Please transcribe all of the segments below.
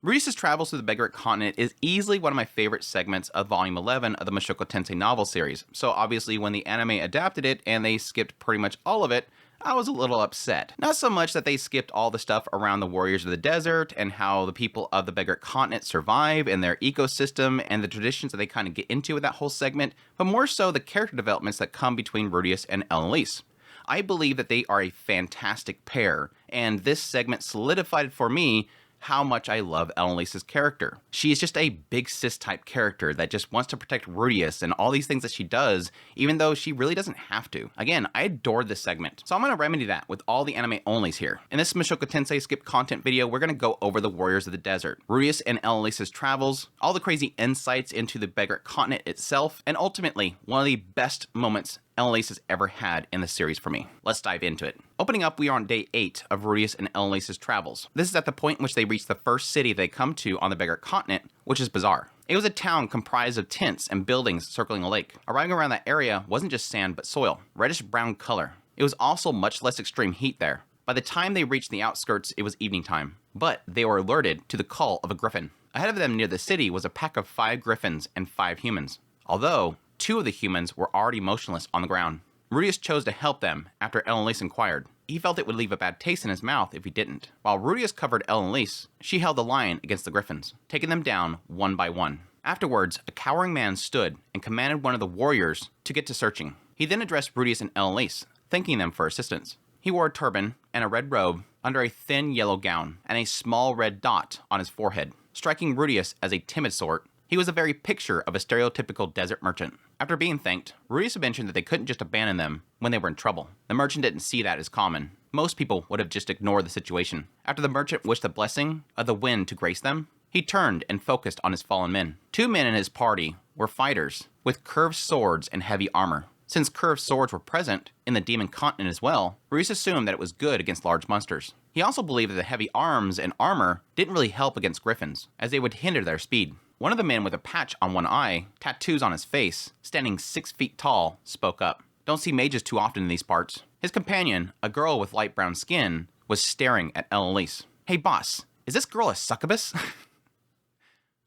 Rudeus's travels through the Beggaric continent is easily one of my favorite segments of Volume 11 of the Mushoku Tensei novel series, so obviously when the anime adapted it and they skipped pretty much all of it, I was a little upset. Not so much that they skipped all the stuff around the warriors of the desert and how the people of the Beggaric continent survive and their ecosystem and the traditions that they kind of get into with that whole segment, but more so the character developments that come between Rudeus and Elinalise. I believe that they are a fantastic pair, and this segment solidified for me how much I love Elinalise's character. She is just a big sis type character that just wants to protect Rudeus and all these things that she does, even though she really doesn't have to. Again, I adored this segment, so I'm going to remedy that with all the anime onlys here. In this Mushoku Tensei skip content video, we're going to go over the warriors of the desert, Rudeus and Elinalise's travels, all the crazy insights into the Beggaric continent itself, and ultimately, one of the best moments Elinalise has ever had in the series for me. Let's dive into it. Opening up, we are on day 8 of Rudeus and Elinalise's travels. This is at the point in which they reach the first city they come to on the Beggaric continent, which is Bazaar. It was a town comprised of tents and buildings circling a lake. Arriving around that area wasn't just sand but soil, reddish-brown color. It was also much less extreme heat there. By the time they reached the outskirts, it was evening time, but they were alerted to the call of a griffin. Ahead of them near the city was a pack of 5 griffins and 5 humans, although 2 of the humans were already motionless on the ground. Rudeus chose to help them after Elinalise inquired. He felt it would leave a bad taste in his mouth if he didn't. While Rudeus covered Elinalise, she held the line against the griffins, taking them down one by one. Afterwards, a cowering man stood and commanded one of the warriors to get to searching. He then addressed Rudeus and Elinalise, thanking them for assistance. He wore a turban and a red robe under a thin yellow gown and a small red dot on his forehead. Striking Rudeus as a timid sort, he was the very picture of a stereotypical desert merchant. After being thanked, Rudeus mentioned that they couldn't just abandon them when they were in trouble. The merchant didn't see that as common. Most people would have just ignored the situation. After the merchant wished the blessing of the wind to grace them, he turned and focused on his fallen men. 2 men in his party were fighters with curved swords and heavy armor. Since curved swords were present in the demon continent as well, Rudeus assumed that it was good against large monsters. He also believed that the heavy arms and armor didn't really help against griffins, as they would hinder their speed. One of the men with a patch on one eye, tattoos on his face, standing 6 feet tall, spoke up. Don't see mages too often in these parts. His companion, a girl with light brown skin, was staring at Elinalise. Hey boss, is this girl a succubus?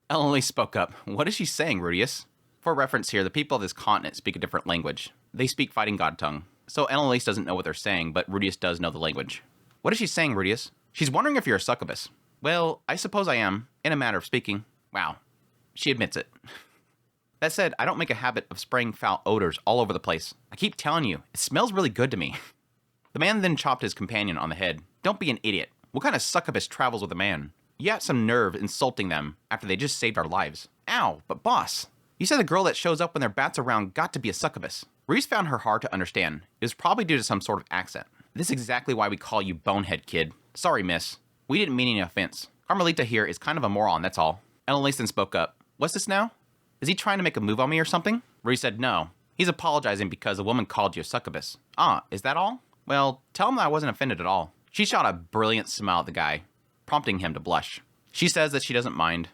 Elinalise spoke up. What is she saying, Rudeus? For reference here, the people of this continent speak a different language. They speak fighting god tongue. So Elinalise doesn't know what they're saying, but Rudeus does know the language. What is she saying, Rudeus? She's wondering if you're a succubus. Well, I suppose I am, in a matter of speaking. Wow. She admits it. That said, I don't make a habit of spraying foul odors all over the place. I keep telling you, it smells really good to me. The man then chopped his companion on the head. Don't be an idiot. What kind of succubus travels with a man? You got some nerve insulting them after they just saved our lives. Ow, but boss, you said the girl that shows up when their bat's around got to be a succubus. Reese found her hard to understand. It was probably due to some sort of accent. This is exactly why we call you bonehead, kid. Sorry, miss. We didn't mean any offense. Carmelita here is kind of a moron, that's all. Elinalise then spoke up. What's this now? Is he trying to make a move on me or something? Reese said no. He's apologizing because a woman called you a succubus. Ah, is that all? Well, tell him that I wasn't offended at all. She shot a brilliant smile at the guy, prompting him to blush. She says that she doesn't mind.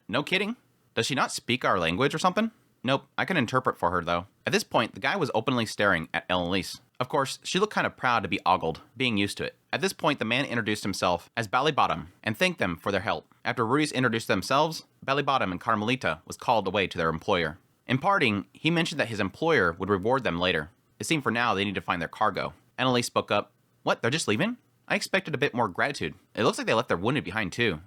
No kidding? Does she not speak our language or something? Nope, I can interpret for her though. At this point, the guy was openly staring at Elinalise. Of course, she looked kind of proud to be ogled, being used to it. At this point, the man introduced himself as Balibadom and thanked them for their help. After Rudeus introduced themselves, Balibadom and Carmelita was called away to their employer. In parting, he mentioned that his employer would reward them later. It seemed for now they need to find their cargo. Elinalise spoke up. What, they're just leaving? I expected a bit more gratitude. It looks like they left their wounded behind too.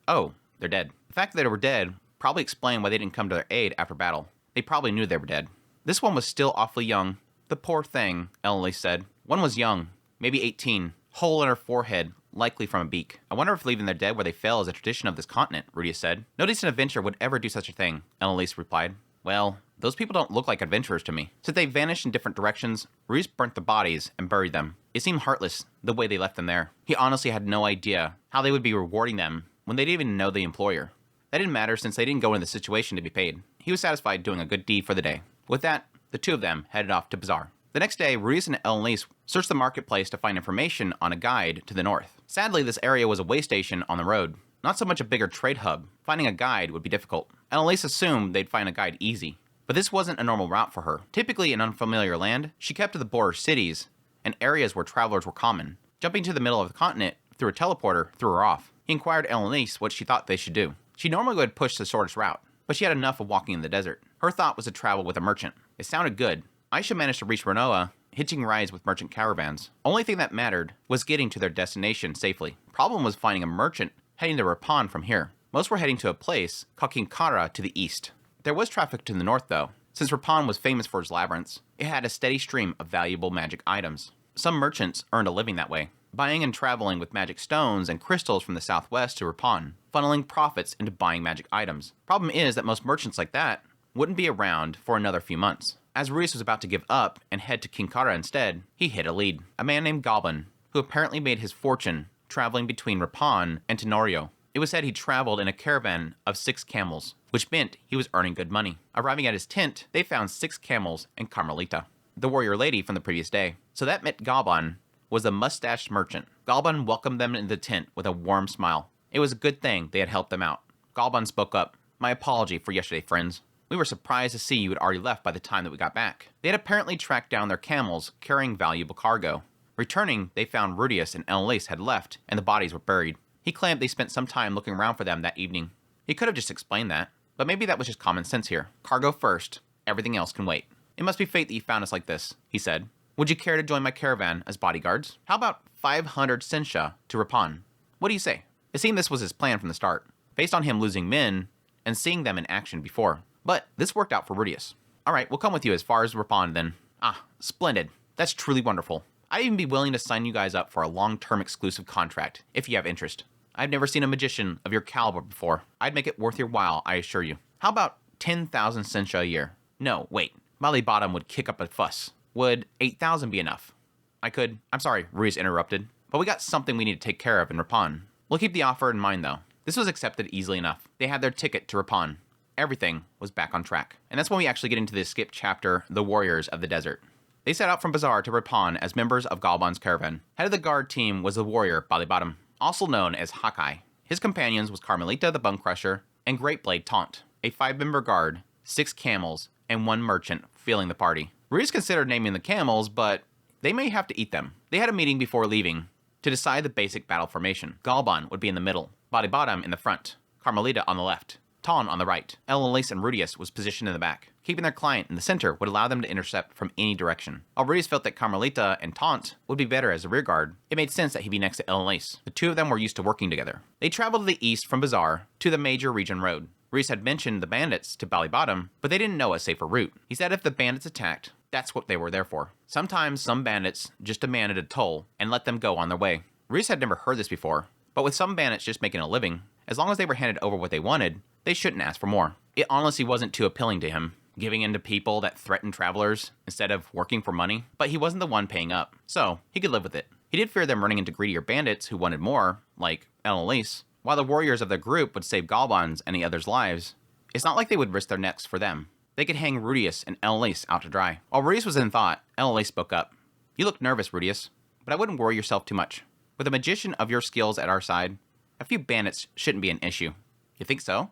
Oh, they're dead. The fact that they were dead probably explained why they didn't come to their aid after battle. They probably knew they were dead. This one was still awfully young. The poor thing, Elinalise said. One was young, maybe 18, hole in her forehead, likely from a beak. I wonder if leaving their dead where they fell is a tradition of this continent, Rudeus said. No decent adventurer would ever do such a thing, Elinalise replied. Well, those people don't look like adventurers to me. Since they vanished in different directions, Rudeus burnt the bodies and buried them. It seemed heartless, the way they left them there. He honestly had no idea how they would be rewarding them when they didn't even know the employer. That didn't matter since they didn't go into the situation to be paid. He was satisfied doing a good deed for the day. With that, the 2 of them headed off to Bazaar. The next day, Rudeus and Elinalise searched the marketplace to find information on a guide to the north. Sadly, this area was a way station on the road, not so much a bigger trade hub. Finding a guide would be difficult. Elinalise assumed they'd find a guide easy, but this wasn't a normal route for her. Typically in unfamiliar land, she kept to the border cities and areas where travelers were common. Jumping to the middle of the continent through a teleporter threw her off. He inquired Elinalise what she thought they should do. She normally would push the shortest route, but she had enough of walking in the desert. Her thought was to travel with a merchant. It sounded good. Aisha managed to reach Renoa, hitching rides with merchant caravans. Only thing that mattered was getting to their destination safely. Problem was finding a merchant heading to Rapan from here. Most were heading to a place called Ittara to the east. There was traffic to the north though. Since Rapan was famous for its labyrinths, it had a steady stream of valuable magic items. Some merchants earned a living that way, buying and traveling with magic stones and crystals from the southwest to Rapan, funneling profits into buying magic items. Problem is that most merchants like that wouldn't be around for another few months. As Ruiz was about to give up and head to Ittara instead, he hit a lead. A man named Galban, who apparently made his fortune traveling between Rapan and Tenorio. It was said he traveled in a caravan of 6 camels, which meant he was earning good money. Arriving at his tent, they found 6 camels and Carmelita, the warrior lady from the previous day. So that meant Galban was a mustached merchant. Galban welcomed them into the tent with a warm smile. It was a good thing they had helped them out. Galban spoke up. My apology for yesterday, friends. We were surprised to see you had already left by the time that we got back. They had apparently tracked down their camels carrying valuable cargo. Returning, they found Rudius and Elinalise had left, and the bodies were buried. He claimed they spent some time looking around for them that evening. He could have just explained that, but maybe that was just common sense here. Cargo first, everything else can wait. It must be fate that you found us like this, he said. Would you care to join my caravan as bodyguards? How about 500 Sensha to Rapan? What do you say? It seemed this was his plan from the start, based on him losing men and seeing them in action before. But this worked out for Rudius. Alright, we'll come with you as far as Rapan then. Ah, splendid. That's truly wonderful. I'd even be willing to sign you guys up for a long-term exclusive contract, if you have interest. I've never seen a magician of your caliber before. I'd make it worth your while, I assure you. How about 10,000 Sensha a year? No, wait. Balibadom would kick up a fuss. Would 8,000 be enough? I'm sorry, Ruiz interrupted, but we got something we need to take care of in Rapan. We'll keep the offer in mind though. This was accepted easily enough. They had their ticket to Rapan. Everything was back on track. And that's when we actually get into the skip chapter, The Warriors of the Desert. They set out from Bazaar to Rapan as members of Galban's caravan. Head of the guard team was the warrior Balibadom, also known as Hawkeye. His companions was Carmelita the Bonecrusher and Greatblade Tont, a 5-member guard, 6 camels, and 1 merchant filling the party. Ruiz considered naming the camels, but they may have to eat them. They had a meeting before leaving to decide the basic battle formation. Galban would be in the middle, Balibadom in the front, Carmelita on the left, Tont on the right. Elinalise and Rudius was positioned in the back. Keeping their client in the center would allow them to intercept from any direction. While Rudius felt that Carmelita and Tont would be better as a rear guard, it made sense that he be next to Elinalise. The two of them were used to working together. They traveled to the east from Bazaar to the major region road. Rudius had mentioned the bandits to Balibadom, but they didn't know a safer route. He said if the bandits attacked, that's what they were there for. Sometimes some bandits just demanded a toll and let them go on their way. Rudius had never heard this before, but with some bandits just making a living, as long as they were handed over what they wanted, they shouldn't ask for more. It honestly wasn't too appealing to him, giving in to people that threatened travelers instead of working for money, but he wasn't the one paying up, so he could live with it. He did fear them running into greedier bandits who wanted more, like Elinalise. While the warriors of their group would save Galban's and the others' lives, it's not like they would risk their necks for them. They could hang Rudius and Elinalise out to dry. While Rudius was in thought, Elinalise spoke up. You look nervous, Rudius, but I wouldn't worry yourself too much. With a magician of your skills at our side, a few bandits shouldn't be an issue. You think so?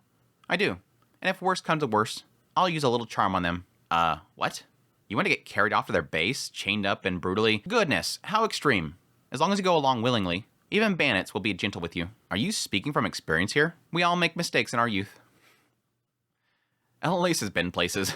I do. And if worse comes to worse, I'll use a little charm on them. What? You want to get carried off to their base, chained up and brutally? Goodness, how extreme. As long as you go along willingly, even bandits will be gentle with you. Are you speaking from experience here? We all make mistakes in our youth. Elinalise has been places.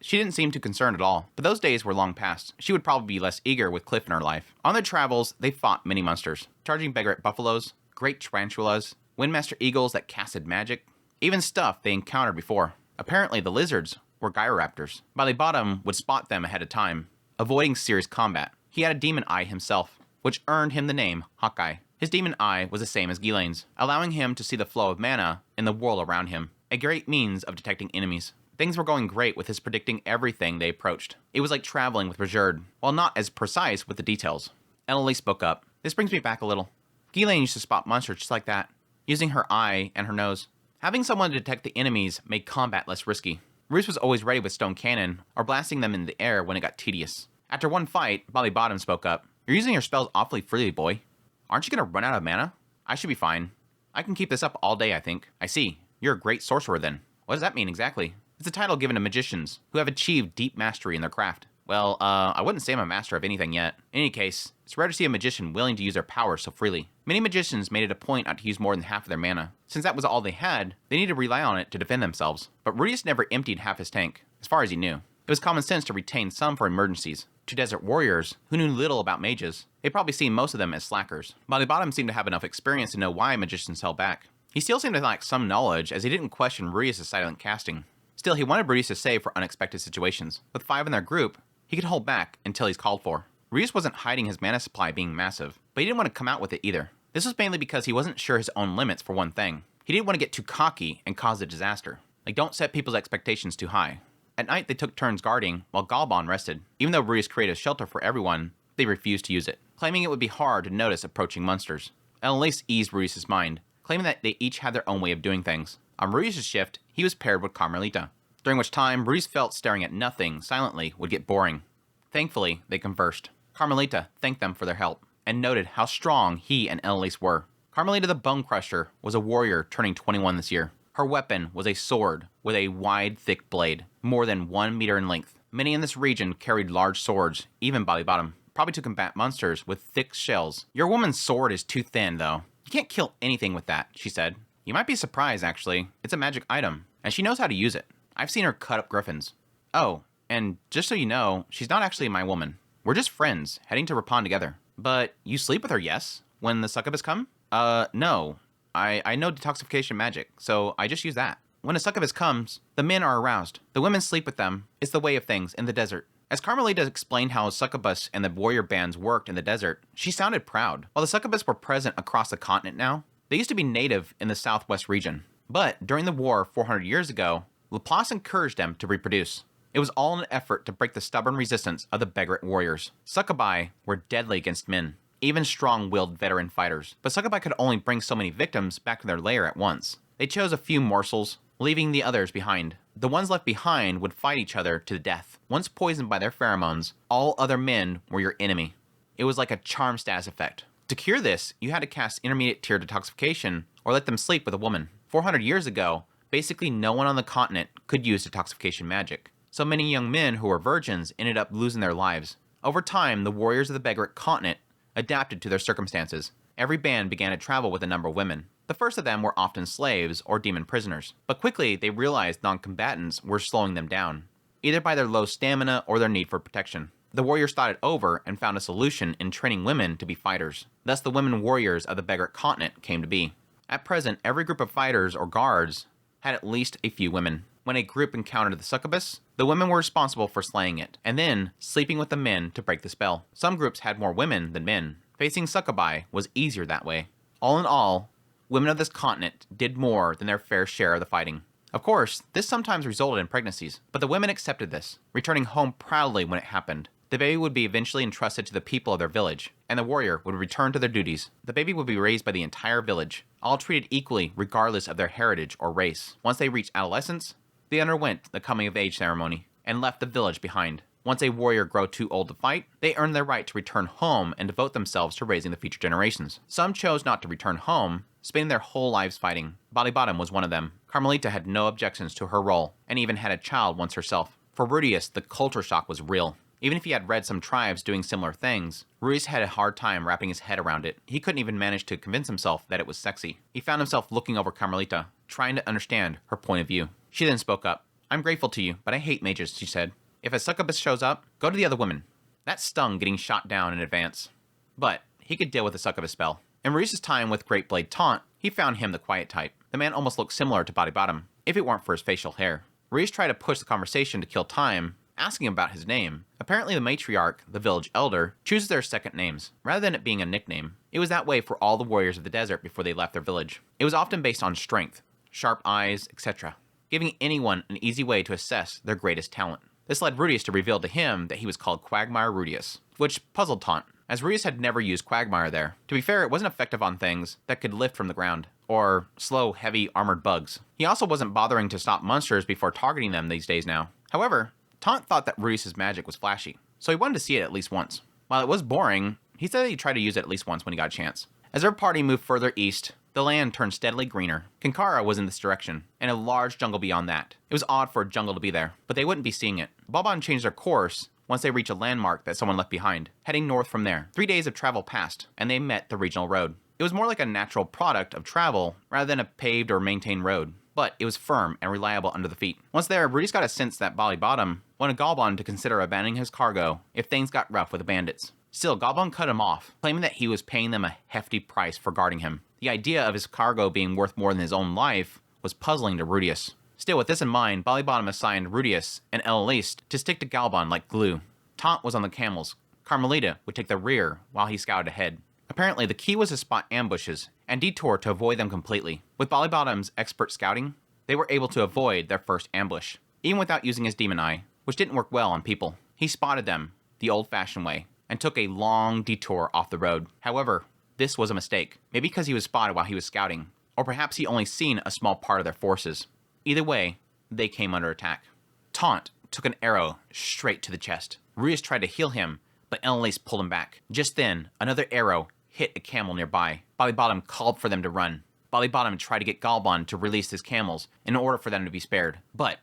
She didn't seem too concerned at all, but those days were long past. She would probably be less eager with Cliff in her life. On their travels, they fought many monsters, charging beggar buffaloes, great tarantulas, windmaster eagles that casted magic, even stuff they encountered before. Apparently the lizards were Gyroraptors. Balibadom would spot them ahead of time, avoiding serious combat. He had a demon eye himself, which earned him the name Hawkeye. His demon eye was the same as Gilane's, allowing him to see the flow of mana in the world around him, a great means of detecting enemies. Things were going great with his predicting everything they approached. It was like traveling with Rajerd, while not as precise with the details. Elinalise spoke up. This brings me back a little. Gilane used to spot monsters just like that, using her eye and her nose. Having someone to detect the enemies made combat less risky. Ruiz was always ready with stone cannon, or blasting them in the air when it got tedious. After one fight, Balibadom spoke up. You're using your spells awfully freely, boy. Aren't you gonna run out of mana? I should be fine. I can keep this up all day, I think. I see. You're a great sorcerer then. What does that mean exactly? It's a title given to magicians who have achieved deep mastery in their craft. Well, I wouldn't say I'm a master of anything yet. In any case, it's rare to see a magician willing to use their powers so freely. Many magicians made it a point not to use more than half of their mana. Since that was all they had, they needed to rely on it to defend themselves. But Rudius never emptied half his tank, as far as he knew. It was common sense to retain some for emergencies. To desert warriors, who knew little about mages, they'd probably seen most of them as slackers. Balibadom seemed to have enough experience to know why magicians held back. He still seemed to lack some knowledge, as he didn't question Rudius' silent casting. Still, he wanted Rudius to save for unexpected situations. With 5 in their group, he could hold back until he's called for. Rudius wasn't hiding his mana supply being massive, but he didn't want to come out with it either. This was mainly because he wasn't sure his own limits for one thing. He didn't want to get too cocky and cause a disaster. Like, don't set people's expectations too high. At night, they took turns guarding, while Galban rested. Even though Rudius created a shelter for everyone, they refused to use it, claiming it would be hard to notice approaching monsters. Elinalise eased Rudius' mind, claiming that they each had their own way of doing things. On Rudius' shift, he was paired with Carmelita, during which time Rudius felt staring at nothing silently would get boring. Thankfully, they conversed. Carmelita thanked them for their help, and noted how strong he and Elinalise were. Carmelita the Bonecrusher was a warrior turning 21 this year. Her weapon was a sword with a wide, thick blade, more than 1 meter in length. Many in this region carried large swords, even Balibadom, probably to combat monsters with thick shells. Your woman's sword is too thin, though. You can't kill anything with that, she said. You might be surprised, actually. It's a magic item, and she knows how to use it. I've seen her cut up griffins. Oh, and just so you know, she's not actually my woman. We're just friends, heading to Rapan together. But you sleep with her, yes? When the Succubus come? No. I know detoxification magic, so I just use that. When a Succubus comes, the men are aroused. The women sleep with them. It's the way of things in the desert. As Carmelita explained how Succubus and the warrior bands worked in the desert, she sounded proud. While the Succubus were present across the continent now, they used to be native in the southwest region. But during the war 400 years ago, Laplace encouraged them to reproduce. It was all an effort to break the stubborn resistance of the Begarit warriors. Succubi were deadly against men, even strong-willed veteran fighters. But Succubi could only bring so many victims back to their lair at once. They chose a few morsels, leaving the others behind. The ones left behind would fight each other to the death. Once poisoned by their pheromones, all other men were your enemy. It was like a charm status effect. To cure this, you had to cast intermediate tier detoxification or let them sleep with a woman. 400 years ago, basically no one on the continent could use detoxification magic. So many young men who were virgins ended up losing their lives. Over time, the warriors of the Begarit continent adapted to their circumstances. Every band began to travel with a number of women. The first of them were often slaves or demon prisoners, but quickly they realized non-combatants were slowing them down, either by their low stamina or their need for protection. The warriors thought it over and found a solution in training women to be fighters. Thus the women warriors of the Begarit continent came to be. At present, every group of fighters or guards had at least a few women. When a group encountered the Succubus, the women were responsible for slaying it, and then sleeping with the men to break the spell. Some groups had more women than men. Facing Succubi was easier that way. All in all, women of this continent did more than their fair share of the fighting. Of course, this sometimes resulted in pregnancies, but the women accepted this, returning home proudly when it happened. The baby would be eventually entrusted to the people of their village, and the warrior would return to their duties. The baby would be raised by the entire village, all treated equally regardless of their heritage or race. Once they reached adolescence, they underwent the coming-of-age ceremony and left the village behind. Once a warrior grew too old to fight, they earned their right to return home and devote themselves to raising the future generations. Some chose not to return home, spending their whole lives fighting. Balibadom was one of them. Carmelita had no objections to her role, and even had a child once herself. For Rudius, the culture shock was real. Even if he had read some tribes doing similar things, Rudius had a hard time wrapping his head around it. He couldn't even manage to convince himself that it was sexy. He found himself looking over Carmelita, trying to understand her point of view. She then spoke up. I'm grateful to you, but I hate mages, she said. If a Succubus shows up, go to the other women. That stung getting shot down in advance. But he could deal with the Succubus spell. In Rudius' time with Greatblade Tont, he found him the quiet type. The man almost looked similar to Balibadom, if it weren't for his facial hair. Rudius tried to push the conversation to kill time, asking him about his name. Apparently the matriarch, the village elder, chooses their second names, rather than it being a nickname. It was that way for all the warriors of the desert before they left their village. It was often based on strength, sharp eyes, etc., giving anyone an easy way to assess their greatest talent. This led Rudius to reveal to him that he was called Quagmire Rudius, which puzzled Tont, as Rudius had never used Quagmire there. To be fair, it wasn't effective on things that could lift from the ground, or slow, heavy, armored bugs. He also wasn't bothering to stop monsters before targeting them these days now. However, Tont thought that Rudius' magic was flashy, so he wanted to see it at least once. While it was boring, he said that he'd try to use it at least once when he got a chance. As their party moved further east, the land turned steadily greener. Kinkara was in this direction, and a large jungle beyond that. It was odd for a jungle to be there, but they wouldn't be seeing it. Balban changed their course, once they reach a landmark that someone left behind, heading north from there. 3 days of travel passed, and they met the regional road. It was more like a natural product of travel rather than a paved or maintained road, but it was firm and reliable under the feet. Once there, Rudy's got a sense that Balibadom wanted Galban to consider abandoning his cargo if things got rough with the bandits. Still, Galban cut him off, claiming that he was paying them a hefty price for guarding him. The idea of his cargo being worth more than his own life was puzzling to Rudius. Still, with this in mind, Balibadom assigned Rudius and Elinalise to stick to Galban like glue. Tont was on the camels. Carmelita would take the rear while he scouted ahead. Apparently, the key was to spot ambushes and detour to avoid them completely. With Balibadom's expert scouting, they were able to avoid their first ambush, even without using his demon eye, which didn't work well on people. He spotted them the old-fashioned way and took a long detour off the road. However, this was a mistake, maybe because he was spotted while he was scouting, or perhaps he only seen a small part of their forces. Either way, they came under attack. Tont took an arrow straight to the chest. Rudius tried to heal him, but Elinalise pulled him back. Just then, another arrow hit a camel nearby. Balibadom called for them to run. Balibadom tried to get Galban to release his camels in order for them to be spared, but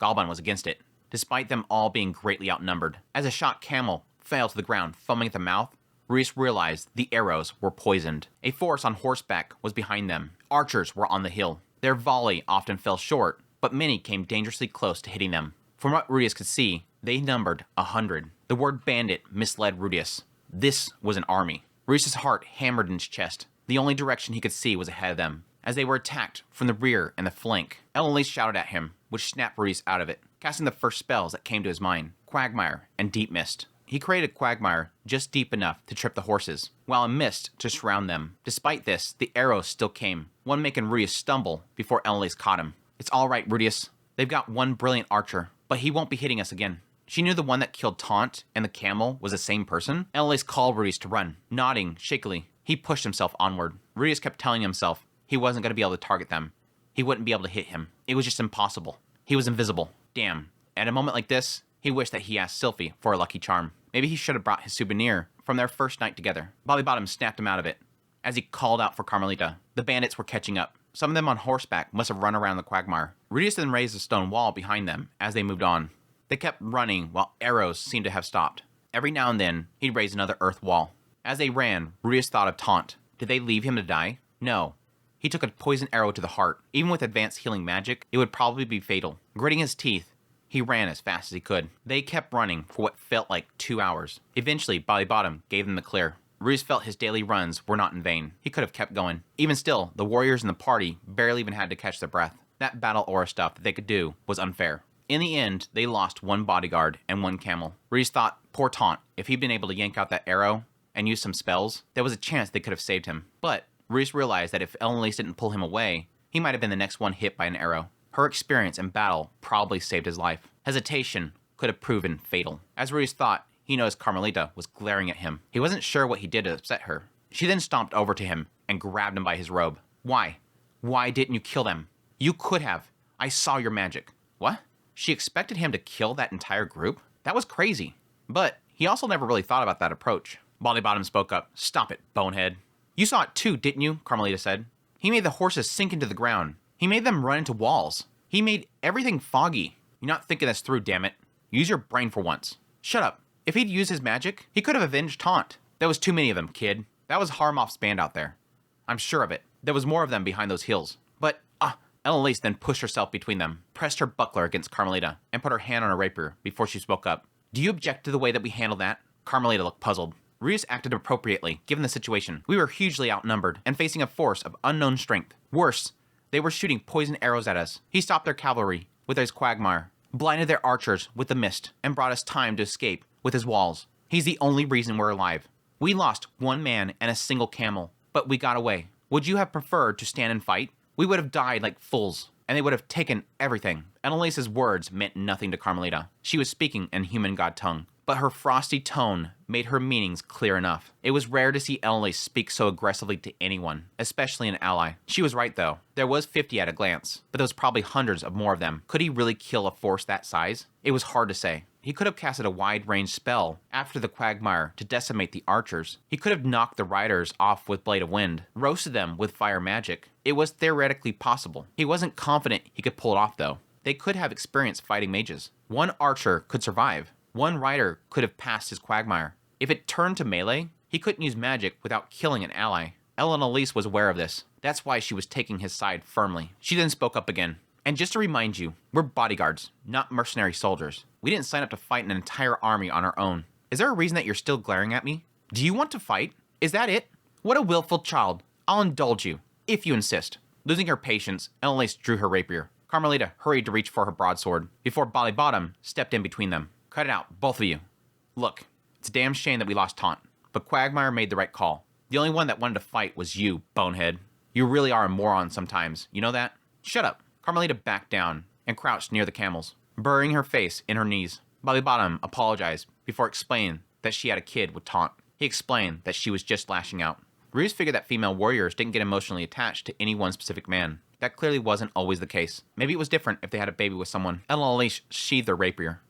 Galban was against it, despite them all being greatly outnumbered. As a shot camel fell to the ground, foaming at the mouth, Rudius realized the arrows were poisoned. A force on horseback was behind them. Archers were on the hill. Their volley often fell short, but many came dangerously close to hitting them. From what Rudius could see, they numbered 100. The word bandit misled Rudius. This was an army. Rudius' heart hammered in his chest. The only direction he could see was ahead of them, as they were attacked from the rear and the flank. Elinalise shouted at him, which snapped Rudius out of it, casting the first spells that came to his mind, Quagmire and Deep Mist. He created Quagmire just deep enough to trip the horses, while a mist to surround them. Despite this, the arrows still came, one making Rudius stumble before Elinalise caught him. It's all right, Rudius. They've got one brilliant archer, but he won't be hitting us again. She knew the one that killed Tont and the camel was the same person. Elinalise called Rudius to run. Nodding shakily, he pushed himself onward. Rudius kept telling himself he wasn't going to be able to target them. He wouldn't be able to hit him. It was just impossible. He was invisible. Damn. At a moment like this, he wished that he asked Sylphie for a lucky charm. Maybe he should have brought his souvenir from their first night together. Balibadom snapped him out of it as he called out for Carmelita. The bandits were catching up. Some of them on horseback must have run around the quagmire. Rudius then raised a stone wall behind them as they moved on. They kept running while arrows seemed to have stopped. Every now and then, he'd raise another earth wall. As they ran, Rudius thought of Tont. Did they leave him to die? No. He took a poison arrow to the heart. Even with advanced healing magic, it would probably be fatal. Gritting his teeth, he ran as fast as he could. They kept running for what felt like 2 hours. Eventually, Balibadom gave them the clear. Rudius felt his daily runs were not in vain. He could have kept going. Even still, the warriors in the party barely even had to catch their breath. That battle aura stuff that they could do was unfair. In the end, they lost one bodyguard and one camel. Rudius thought, poor Tont, if he'd been able to yank out that arrow and use some spells, there was a chance they could have saved him. But Rudius realized that if Elinalise didn't pull him away, he might have been the next one hit by an arrow. Her experience in battle probably saved his life. Hesitation could have proven fatal. As Rudius thought, he noticed Carmelita was glaring at him. He wasn't sure what he did to upset her. She then stomped over to him and grabbed him by his robe. Why? Why didn't you kill them? You could have. I saw your magic. What? She expected him to kill that entire group? That was crazy. But he also never really thought about that approach. Balibadom spoke up. Stop it, bonehead. You saw it too, didn't you? Carmelita said. He made the horses sink into the ground. He made them run into walls. He made everything foggy. You're not thinking this through, damn it. Use your brain for once. Shut up. If he'd used his magic, he could have avenged Tont. There was too many of them, kid. That was Harmoff's band out there. I'm sure of it. There was more of them behind those hills. But, Elinalise then pushed herself between them, pressed her buckler against Carmelita, and put her hand on her rapier before she spoke up. Do you object to the way that we handled that? Carmelita looked puzzled. Rudius acted appropriately, given the situation. We were hugely outnumbered and facing a force of unknown strength. Worse, they were shooting poison arrows at us. He stopped their cavalry with his quagmire, blinded their archers with the mist, and brought us time to escape with his walls. He's the only reason we're alive. We lost one man and a single camel, but we got away. Would you have preferred to stand and fight? We would have died like fools, and they would have taken everything. Elinalise's words meant nothing to Carmelita. She was speaking in human god tongue, but her frosty tone made her meanings clear enough. It was rare to see Elinalise speak so aggressively to anyone, especially an ally. She was right though. There was 50 at a glance, but there was probably hundreds of more of them. Could he really kill a force that size? It was hard to say. He could have casted a wide-range spell after the quagmire to decimate the archers. He could have knocked the riders off with Blade of Wind, roasted them with fire magic. It was theoretically possible. He wasn't confident he could pull it off though. They could have experienced fighting mages. One archer could survive. One rider could have passed his quagmire. If it turned to melee, he couldn't use magic without killing an ally. Elinalise was aware of this. That's why she was taking his side firmly. She then spoke up again. And just to remind you, we're bodyguards, not mercenary soldiers. We didn't sign up to fight an entire army on our own. Is there a reason that you're still glaring at me? Do you want to fight? Is that it? What a willful child. I'll indulge you, if you insist. Losing her patience, Elinalise drew her rapier. Carmelita hurried to reach for her broadsword, before Balibadom stepped in between them. Cut it out, both of you. Look, it's a damn shame that we lost Tont, but Quagmire made the right call. The only one that wanted to fight was you, bonehead. You really are a moron sometimes, you know that? Shut up. Carmelita backed down and crouched near the camels, burying her face in her knees. Balibadom apologized before explaining that she had a kid with Tont. He explained that she was just lashing out. Ruse figured that female warriors didn't get emotionally attached to any one specific man. That clearly wasn't always the case. Maybe it was different if they had a baby with someone. Elinalise sheathed their rapier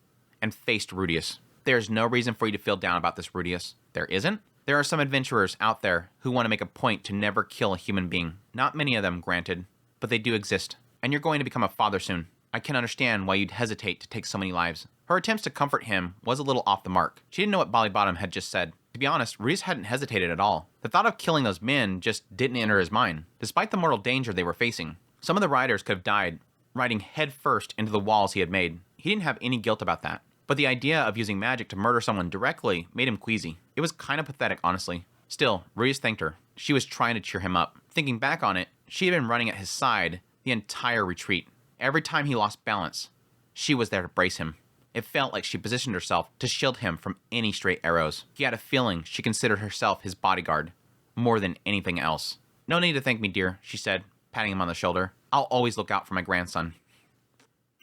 and faced Rudius. There's no reason for you to feel down about this, Rudius. There isn't? There are some adventurers out there who want to make a point to never kill a human being. Not many of them, granted, but they do exist. And you're going to become a father soon. I can understand why you'd hesitate to take so many lives. Her attempts to comfort him was a little off the mark. She didn't know what Balibadom had just said. To be honest, Ruse hadn't hesitated at all. The thought of killing those men just didn't enter his mind, despite the mortal danger they were facing. Some of the riders could have died, riding headfirst into the walls he had made. He didn't have any guilt about that. But the idea of using magic to murder someone directly made him queasy. It was kind of pathetic, honestly. Still, Ruse thanked her. She was trying to cheer him up. Thinking back on it, she had been running at his side the entire retreat. Every time he lost balance, she was there to brace him. It felt like she positioned herself to shield him from any stray arrows. He had a feeling she considered herself his bodyguard, more than anything else. No need to thank me, dear, she said, patting him on the shoulder. I'll always look out for my grandson.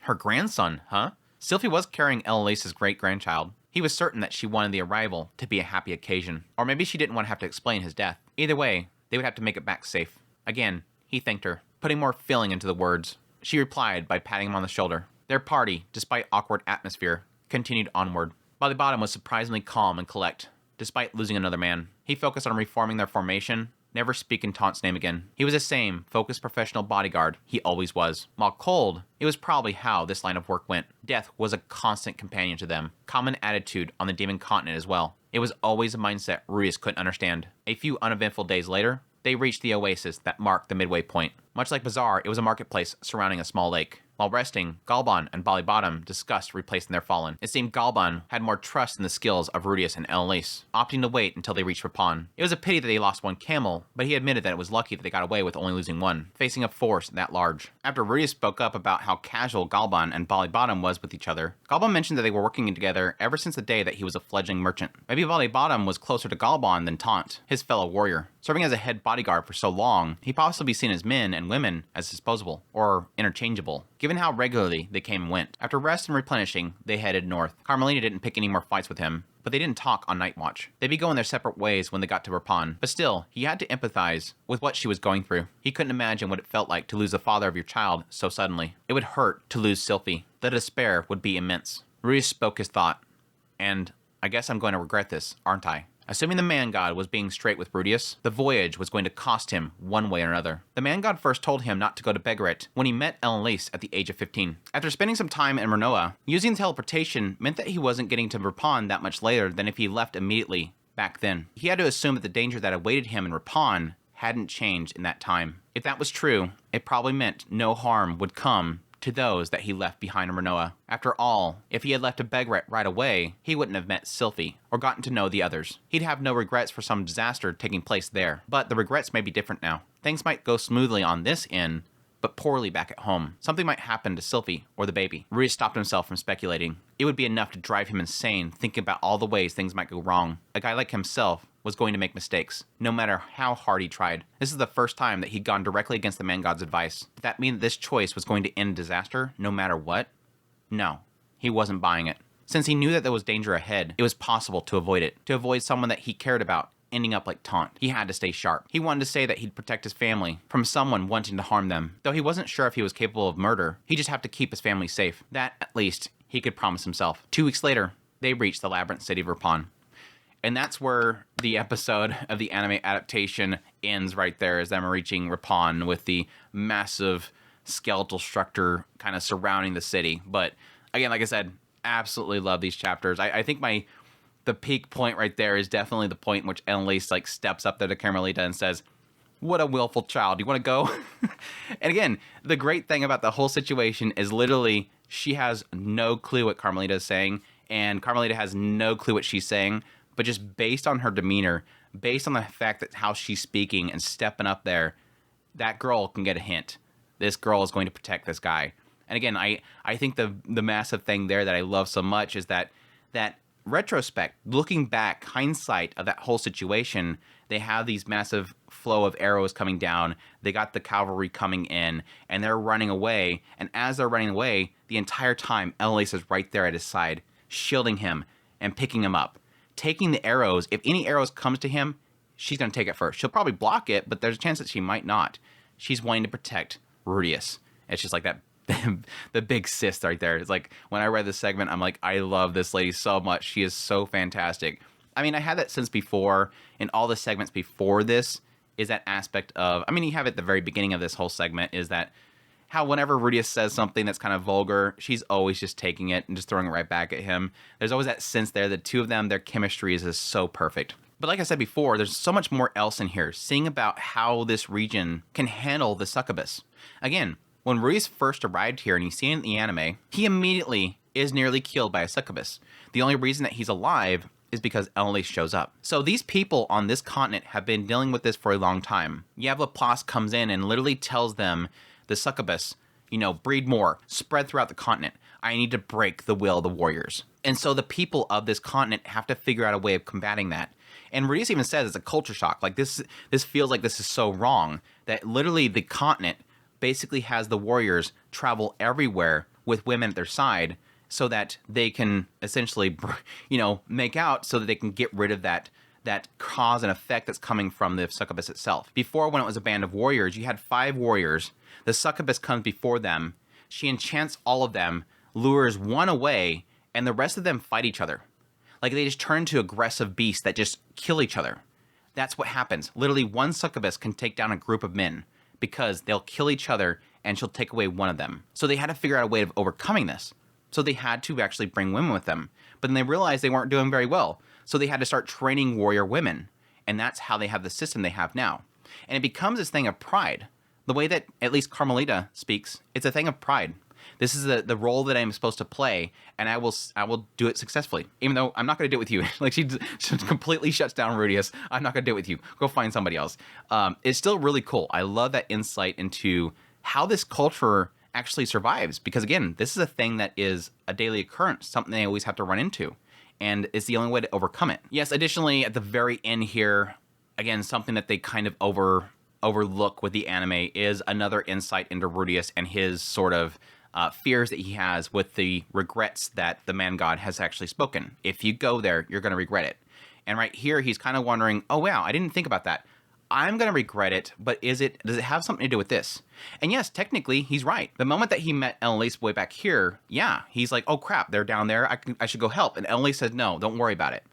Her grandson, huh? Sylphie was carrying Elinalise's great-grandchild. He was certain that she wanted the arrival to be a happy occasion. Or maybe she didn't want to have to explain his death. Either way, they would have to make it back safe. Again, he thanked her, putting more feeling into the words. She replied by patting him on the shoulder. Their party, despite awkward atmosphere, continued onward. Balibadom was surprisingly calm and collect, despite losing another man. He focused on reforming their formation, never speaking Tont's name again. He was the same focused professional bodyguard he always was. While cold, it was probably how this line of work went. Death was a constant companion to them, common attitude on the Demon Continent as well. It was always a mindset Ruiz couldn't understand. A few uneventful days later, they reached the oasis that marked the midway point. Much like Bazaar, it was a marketplace surrounding a small lake. While resting, Galban and Balibadom discussed replacing their fallen. It seemed Galban had more trust in the skills of Rudius and Elinalise, opting to wait until they reached Rapan. It was a pity that they lost one camel, but he admitted that it was lucky that they got away with only losing one, facing a force that large. After Rudius spoke up about how casual Galban and Balibadom was with each other, Galban mentioned that they were working together ever since the day that he was a fledgling merchant. Maybe Balibadom was closer to Galban than Tont, his fellow warrior. Serving as a head bodyguard for so long, he possibly seen his men and women as disposable, or interchangeable, given how regularly they came and went. After rest and replenishing, they headed north. Carmelita didn't pick any more fights with him, but they didn't talk on night watch. They'd be going their separate ways when they got to Rapan, but still, he had to empathize with what she was going through. He couldn't imagine what it felt like to lose the father of your child so suddenly. It would hurt to lose Sylphie. The despair would be immense. Ruiz spoke his thought, and I guess I'm going to regret this, aren't I? Assuming the man god was being straight with Rudius, the voyage was going to cost him one way or another. The man god first told him not to go to Begaret when he met Elinalise at the age of 15. After spending some time in Renoa, using teleportation meant that he wasn't getting to Rapan that much later than if he left immediately back then. He had to assume that the danger that awaited him in Rapan hadn't changed in that time. If that was true, it probably meant no harm would come to those that he left behind in Renoa. After all, if he had left to Begaret right away, he wouldn't have met Sylphie or gotten to know the others. He'd have no regrets for some disaster taking place there. But the regrets may be different now. Things might go smoothly on this end, but poorly back at home. Something might happen to Sylphie or the baby. Ruiz stopped himself from speculating. It would be enough to drive him insane thinking about all the ways things might go wrong. A guy like himself was going to make mistakes, no matter how hard he tried. This is the first time that he'd gone directly against the man god's advice. Did that mean that this choice was going to end disaster, no matter what? No, he wasn't buying it. Since he knew that there was danger ahead, it was possible to avoid it, to avoid someone that he cared about ending up like Tont. He had to stay sharp. He wanted to say that he'd protect his family from someone wanting to harm them. Though he wasn't sure if he was capable of murder, he just had to keep his family safe. That, at least, he could promise himself. 2 weeks later, they reached the labyrinth city of Rapan. And that's where the episode of the anime adaptation ends right there, as them reaching Rapan with the massive skeletal structure kind of surrounding the city. But again, like I said, Absolutely love these chapters. I think the peak point right there is definitely the point in which Elinalise like steps up there to Carmelita and says, "What a willful child. You want to go?" And again, the great thing about the whole situation is literally she has no clue what Carmelita is saying, and Carmelita has no clue what she's saying, but just based on her demeanor, based on the fact that how she's speaking and stepping up there, that girl can get a hint. This girl is going to protect this guy. And again, I think the massive thing there that I love so much is that retrospect, looking back, hindsight of that whole situation, they have these massive flow of arrows coming down. They got the cavalry coming in, and they're running away. And as they're running away, the entire time, Elinalise is right there at his side, shielding him and picking him up, taking the arrows. If any arrows comes to him, she's going to take it first. She'll probably block it, but there's a chance that she might not. She's wanting to protect Rudius. It's just like that. The big sis right there. It's like when I read this segment, I'm like, I love this lady so much. She is so fantastic. I mean, I had that since before. In all the segments before this is that aspect of, I mean, you have at the very beginning of this whole segment is that how whenever Rudius says something that's kind of vulgar, she's always just taking it and just throwing it right back at him. There's always that sense there. The two of them, their chemistry is just so perfect. But like I said before, there's so much more else in here, seeing about how this region can handle the succubus. Again, when Rudius first arrived here and you see it in the anime, he immediately is nearly killed by a succubus. The only reason that he's alive is because Elinalise shows up. So these people on this continent have been dealing with this for a long time. Yav Laplace comes in and literally tells them, the succubus, breed more, spread throughout the continent. I need to break the will of the warriors. And so the people of this continent have to figure out a way of combating that. And Rudius even says it's a culture shock. Like this feels like this is so wrong that literally the continent basically has the warriors travel everywhere with women at their side so that they can essentially, make out so that they can get rid of that cause and effect that's coming from the succubus itself. Before, when it was a band of warriors, you had 5 warriors. The succubus comes before them. She enchants all of them, lures one away, and the rest of them fight each other. Like they just turn into aggressive beasts that just kill each other. That's what happens. Literally, one succubus can take down a group of men, because they'll kill each other and she'll take away one of them. So they had to figure out a way of overcoming this. So they had to actually bring women with them. But then they realized they weren't doing very well. So they had to start training warrior women. And that's how they have the system they have now. And it becomes this thing of pride. The way that at least Carmelita speaks, it's a thing of pride. This is the role that I'm supposed to play, and I will do it successfully. Even though I'm not going to do it with you. Like she completely shuts down Rudius. I'm not going to do it with you. Go find somebody else. It's still really cool. I love that insight into how this culture actually survives. Because again, this is a thing that is a daily occurrence, something they always have to run into. And it's the only way to overcome it. Yes, additionally, at the very end here, again, something that they kind of overlook with the anime is another insight into Rudius and his sort of fears that he has with the regrets that the man god has actually spoken. If you go there, you're going to regret it. And right here, he's kind of wondering, oh, wow, I didn't think about that. I'm going to regret it, but does it have something to do with this? And yes, technically, he's right. The moment that he met Elinalise way back here, yeah, he's like, oh, crap, they're down there. I should go help. And Elinalise says, no, don't worry about it.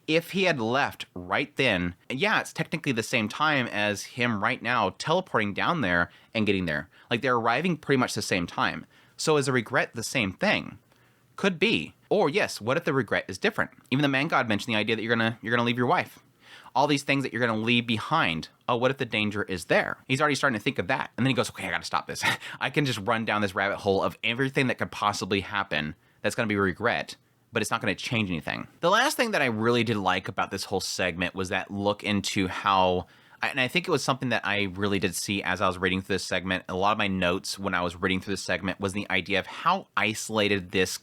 If he had left right then, yeah, it's technically the same time as him right now teleporting down there and getting there. Like they're arriving pretty much the same time. So is a regret the same thing? Could be. Or yes, what if the regret is different? Even the man god mentioned the idea that you're gonna leave your wife. All these things that you're gonna leave behind. Oh, what if the danger is there? He's already starting to think of that. And then he goes, okay, I gotta stop this. I can just run down this rabbit hole of everything that could possibly happen that's gonna be regret, but it's not going to change anything. The last thing that I really did like about this whole segment was that look into how, and I think it was something that I really did see as I was reading through this segment. A lot of my notes when I was reading through this segment was the idea of how isolated this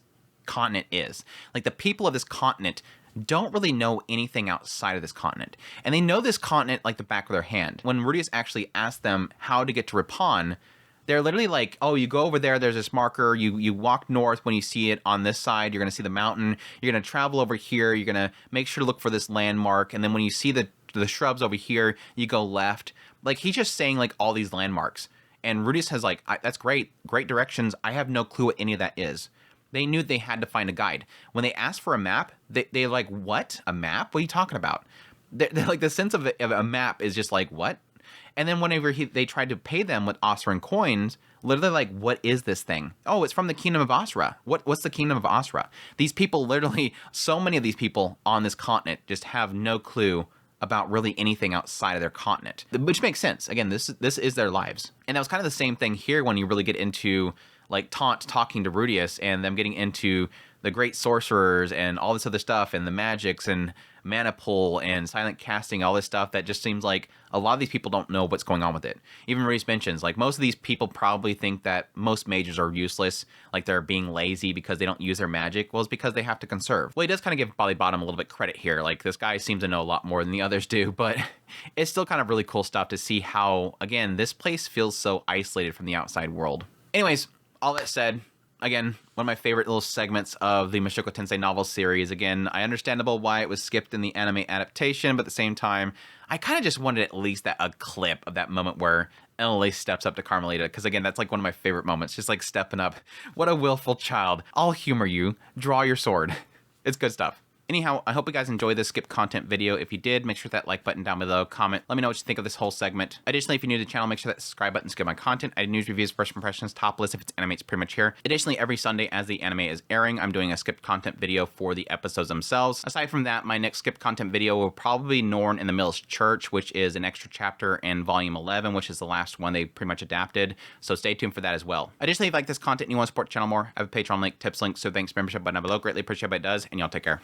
continent is. Like the people of this continent don't really know anything outside of this continent. And they know this continent like the back of their hand. When Rudius actually asked them how to get to Rapan, they're literally like, oh, you go over there, there's this marker, you walk north. When you see it on this side, you're going to see the mountain. You're going to travel over here. You're going to make sure to look for this landmark. And then when you see the shrubs over here, you go left. Like, he's just saying, like, all these landmarks. And Rudius has, like, that's great. Great directions. I have no clue what any of that is. They knew they had to find a guide. When they asked for a map, they're like, what? A map? What are you talking about? They're like, the sense of a map is just like, what? And then whenever they tried to pay them with Asuran coins, literally like, what is this thing? Oh, it's from the Kingdom of Asura. What's the Kingdom of Asura? These people literally, so many of these people on this continent just have no clue about really anything outside of their continent, which makes sense. Again, this is their lives. And that was kind of the same thing here when you really get into like Tont talking to Rudius and them getting into the great sorcerers and all this other stuff and the magics and mana pull and silent casting, all this stuff that just seems like a lot of these people don't know what's going on with it. Even Rudius mentions, like, most of these people probably think that most mages are useless, like they're being lazy because they don't use their magic. Well, it's because they have to conserve. Well, he does kind of give Balibadom a little bit credit here. Like, this guy seems to know a lot more than the others do, but it's still kind of really cool stuff to see how, again, this place feels so isolated from the outside world. Anyways, all that said, again, one of my favorite little segments of the Mushoku Tensei novel series. Again, understandable why it was skipped in the anime adaptation, but at the same time, I kind of just wanted at least a clip of that moment where Elinalise steps up to Carmelita, because again, that's like one of my favorite moments, just like stepping up. What a willful child. I'll humor you. Draw your sword. It's good stuff. Anyhow, I hope you guys enjoyed this skip content video. If you did, make sure that like button down below, comment, let me know what you think of this whole segment. Additionally, if you're new to the channel, make sure that subscribe button is good my content. I do news reviews, first impressions, top list if it's anime, it's pretty much here. Additionally, every Sunday as the anime is airing, I'm doing a skip content video for the episodes themselves. Aside from that, my next skip content video will probably be Norn in the Miller's Church, which is an extra chapter in volume 11, which is the last one they pretty much adapted. So stay tuned for that as well. Additionally, if you like this content and you want to support the channel more, I have a Patreon link, tips link, so thanks, membership button down below. Greatly appreciate what it does, and y'all take care.